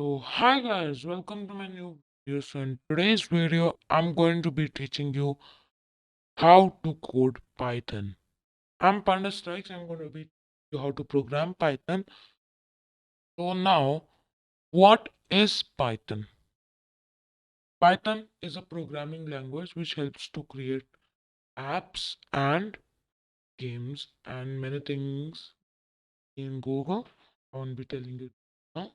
So, hi guys, welcome to my new video. So, in today's video, I'm going to be teaching you how to code Python. I'm Panda Strikes. I'm going to be teaching you how to program Python. So, now, what is Python? Python is a programming language which helps to create apps and games and many things in Google. I won't be telling you now.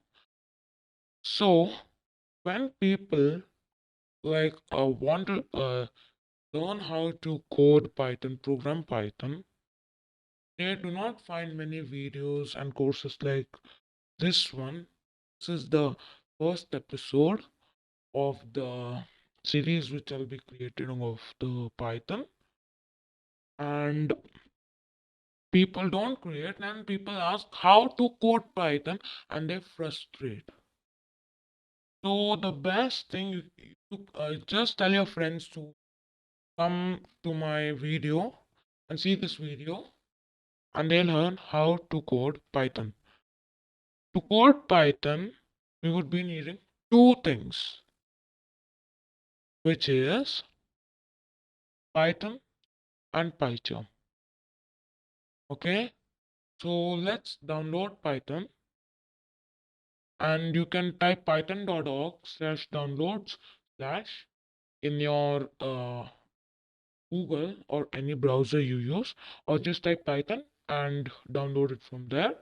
So, when people want to learn how to code Python, program Python, they do not find many videos and courses like this one. This is the first episode of the series which I'll be creating of the Python. And people don't create, and people ask how to code Python, and they frustrate. So the best thing just tell your friends to come to my video and see this video and they'll learn how to code Python. To code Python, we would be needing two things, which is Python and Pycharm. Okay, so let's download Python and you can type python.org/downloads slash in your Google or any browser you use, or just type Python and download it from there.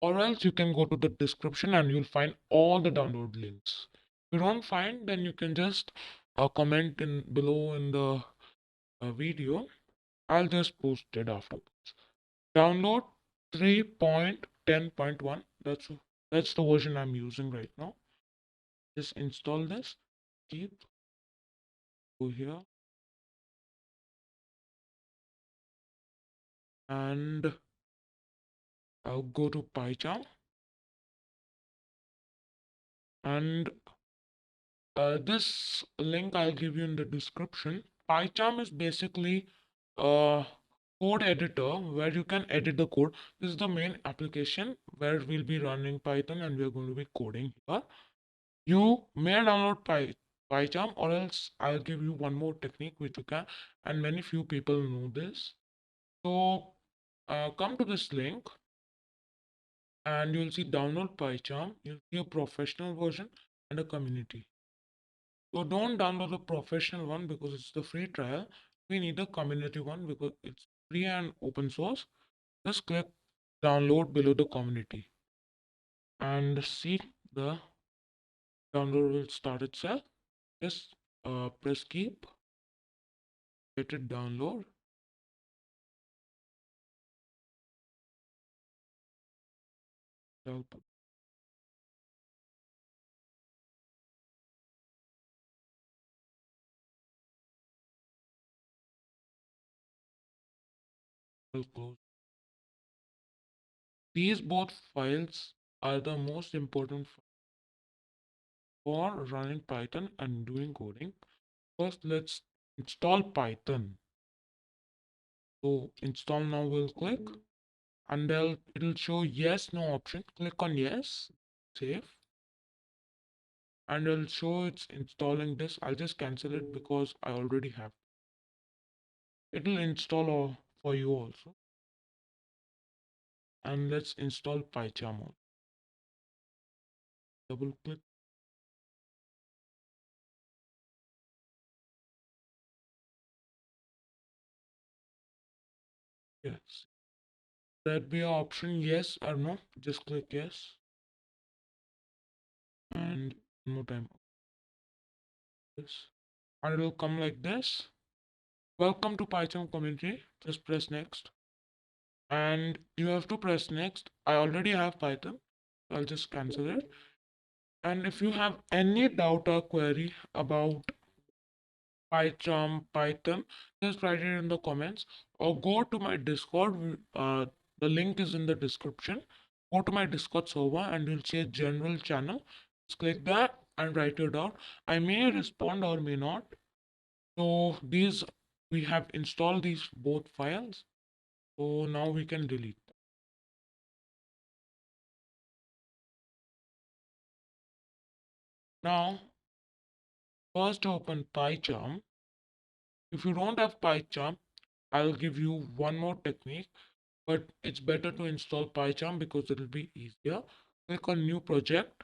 Or else you can go to the description and you'll find all the download links. If you don't find, then you can just comment in below in the video. I'll just post it afterwards. Download 3.10.1. That's the version I'm using right now. Just install this. Keep go here and I'll go to Pycharm and this link I'll give you in the description. Pycharm is basically a code editor where you can edit the code. This is the main application where we'll be running Python and we're going to be coding here. You may download Pycharm, or else I'll give you one more technique which you can, and many few people know this. So come to this link and you'll see download Pycharm. You'll see a professional version and a community. So don't download the professional one because it's the free trial. We need the community one because it's free and open source. Just click download below the community and see the download will start itself. Just press keep, let it download. I'll close. These both files are the most important for running Python and doing coding. First, let's install Python. So install now will click and it'll show yes, no option. Click on yes, save, and it'll show it's installing this. I'll just cancel it because I already have. It'll install for you also. And let's install Pycharm. Double click. Yes. There'd be an option yes or no. Just click yes. And one more time. Yes. And it'll come like this. Welcome to Python community. Just press next. And you have to press next. I already have Python. I'll just cancel it. And if you have any doubt or query about Pycharm, Python, just write it in the comments or go to my Discord. The link is in the description. Go to my Discord server and you'll see a general channel. Just click that and write it out. I may respond or may not. So we have installed these both files. So now we can delete. Now, first open Pycharm. If you don't have Pycharm, I'll give you one more technique, but it's better to install Pycharm because it'll be easier. Click on New Project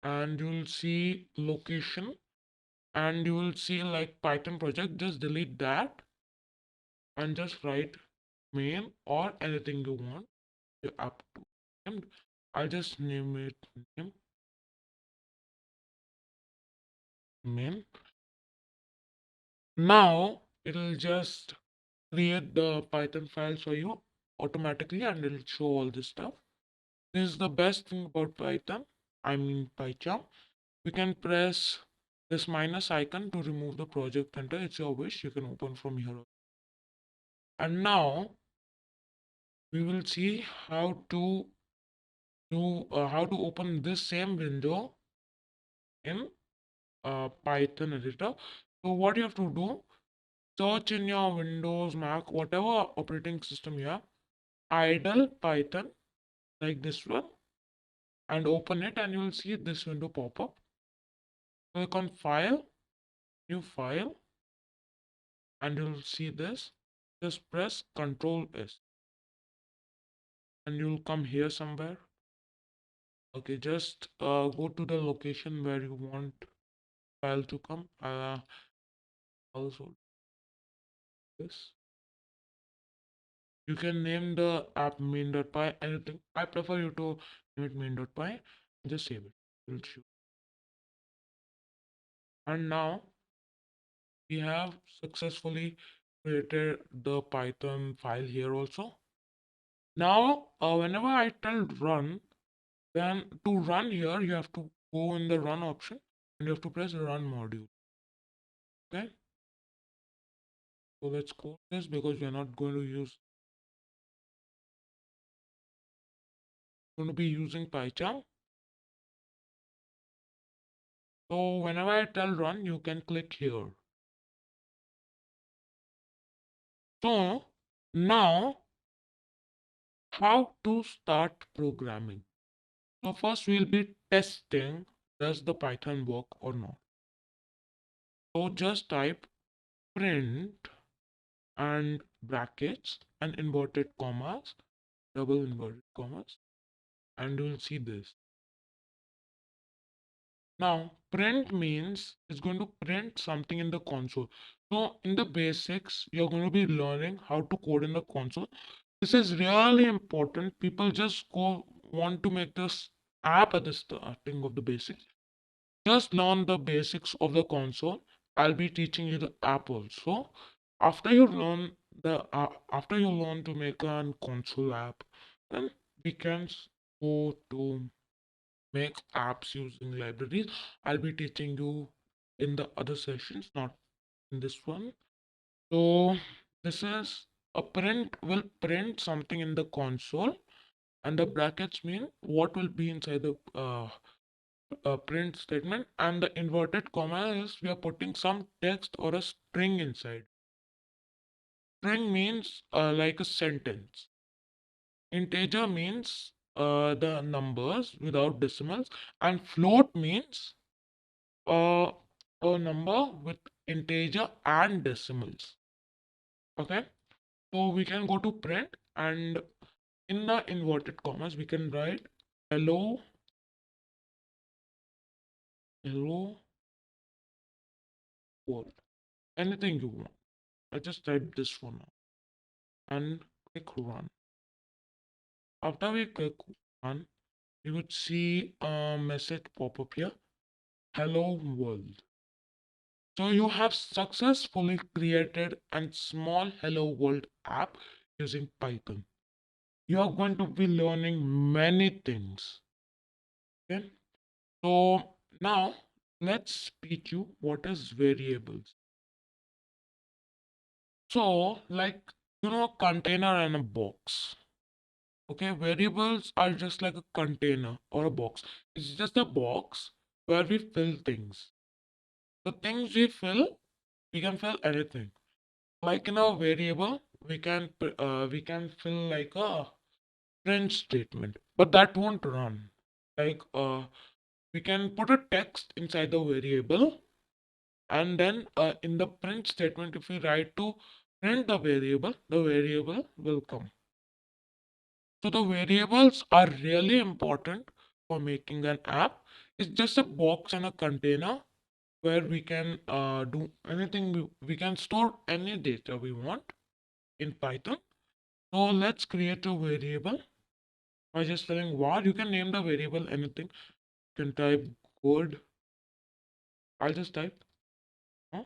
and you will see location and you will see like Python project. Just delete that and just write main or anything you want. You're up to him. I'll just name it name main. Now it'll just create the Python files for you automatically and it'll show all this stuff. This is the best thing about Python. I mean Pycharm. We can press this minus icon to remove the project enter. It's your wish. You can open from here. And now we will see how to open this same window in Python editor. So what you have to do, search in your Windows, Mac, whatever operating system you have, idle Python like this one, and open it, and you will see this window pop up. Click on File, New File, and you'll see this. Just press Control S, and you'll come here somewhere. Okay, just go to the location where you want file to come. Also this. You can name the app main.py, anything. I prefer you to name it main.py. Just save it. It'll show. And now we have successfully created the Python file here also. Now, whenever I tell run, then to run here, you have to go in the run option and you have to press run module. Okay. So let's code this because we are not going to be using Pycharm. So whenever I tell run, you can click here. So now how to start programming. So first we'll be testing does the Python work or not. So just type print and brackets and inverted commas, double inverted commas, and you'll see this. Now, print means it's going to print something in the console. So, in the basics, you're going to be learning how to code in the console. This is really important. People just want to make this app at the starting of the basics. Just learn the basics of the console. I'll be teaching you the app also. After you learn to make a console app, then we can go to make apps using libraries. I'll be teaching you in the other sessions, not in this one. So this is a print will print something in the console, and the brackets mean what will be inside the print statement, and the inverted comma is we are putting some text or a string inside. String means like a sentence. Integer means the numbers without decimals, and float means uh, a number with integer and decimals. Okay, so we can go to print, and in the inverted commas we can write hello hello world, anything you want. I just type this for now and click run. After we click run, you would see a message pop up here, hello world. So you have successfully created a small hello world app using Python. You are going to be learning many things. Okay, so now let's teach you what is variables. So like container and a box. Okay, variables are just like a container or a box. It's just a box where we fill things. The things we can fill anything. Like in a variable, we can fill like a print statement, but that won't run. Like we can put a text inside the variable, and then in the print statement, if we write to print the variable will come. So the variables are really important for making an app. It's just a box and a container where we can do anything. We can store any data we want in Python. So let's create a variable by just telling var. You can name the variable anything. You can type code. I'll just type, huh?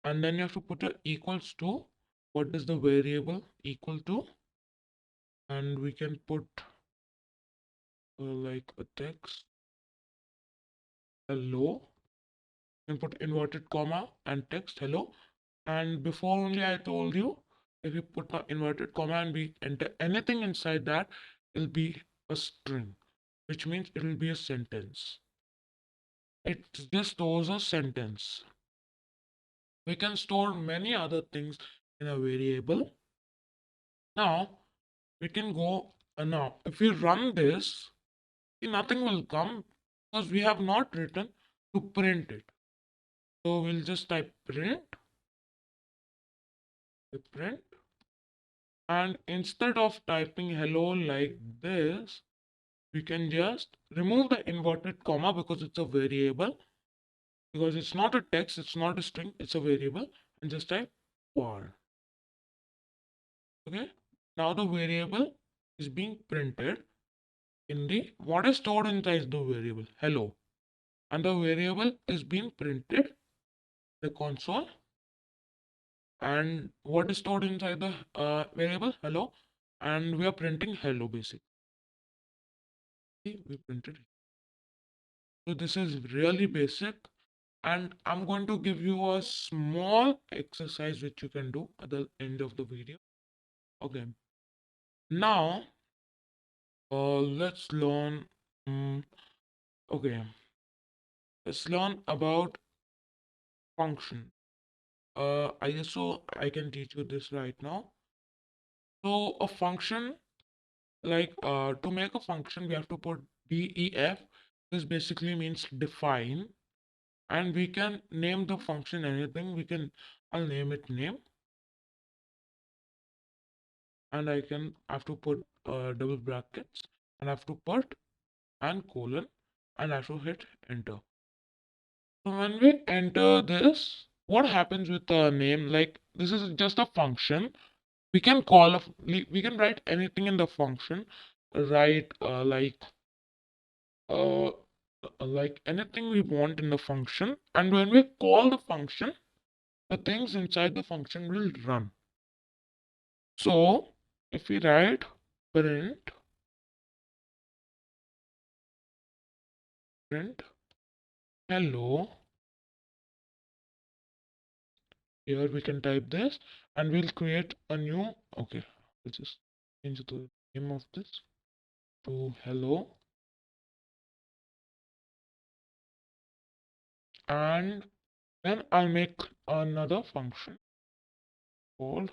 And then you have to put a equals to what is the variable equal to, and we can put like a text hello. You can put inverted comma and text hello. And before only I told you, if you put an inverted comma and we enter anything inside that, it'll be a string, which means it'll be a sentence. It just stores a sentence. We can store many other things in a variable. Now we can go now. If we run this, see, nothing will come because we have not written to print it. So we'll just type print, and instead of typing hello like this, we can just remove the inverted comma because it's a variable, because it's not a text, it's not a string, it's a variable, and just type var. Okay, now the variable is being printed in the what is stored inside the variable hello, and the variable is being printed the console, and what is stored inside the variable hello, and we are printing hello basically. We printed it. So this is really basic, and I'm going to give you a small exercise which you can do at the end of the video. Okay, now let's learn. Okay, let's learn about function. I guess so. I can teach you this right now. So a function, like to make a function, we have to put def. This basically means define, and we can name the function anything. I'll name it name, and I have to put double brackets, and I have to put and colon, and I have to hit enter. So when we enter this, what happens with the name? Like this is just a function. We can we can write anything in the function, write uh, like anything we want in the function, and when we call the function, the things inside the function will run. So if we write print hello, here we can type this, and we'll create a new, okay, we'll just change the name of this to hello, and then I'll make another function called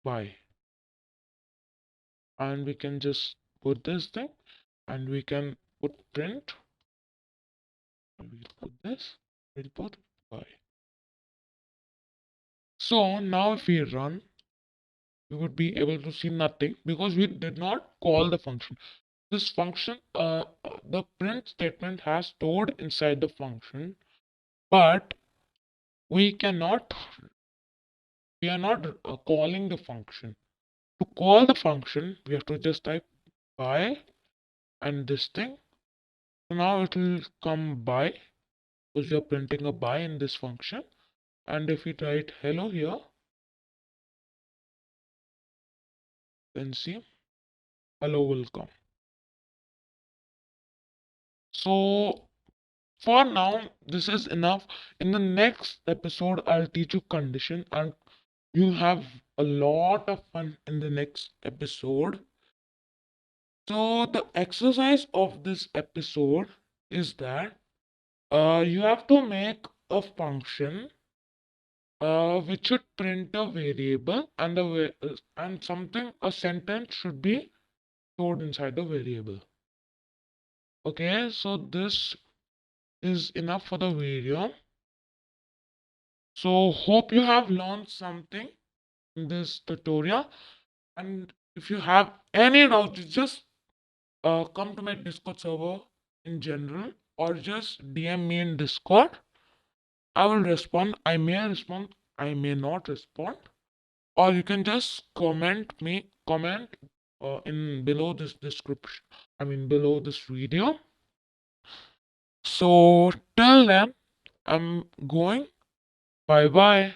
by, and we can just put this thing, and we can put print, we'll put this, we'll put by. So now if we run, we would be able to see nothing because we did not call the function. This function, the print statement has stored inside the function, but we cannot, we are not calling the function. To call the function, we have to just type by and this thing. So now it will come by because we are printing a by in this function. And if we write hello here, then see hello will come. So for now, this is enough. In the next episode, I'll teach you condition, and you'll have a lot of fun in the next episode. So the exercise of this episode is that you have to make a function which should print a variable and and something, a sentence should be stored inside the variable. Okay, so this is enough for the video. So hope you have learned something in this tutorial. And if you have any doubts, just come to my Discord server in general, or just DM me in Discord. I will respond. I may respond, I may not respond. Or you can just comment in below this description. I mean below this video. So till then, I'm going. Bye bye.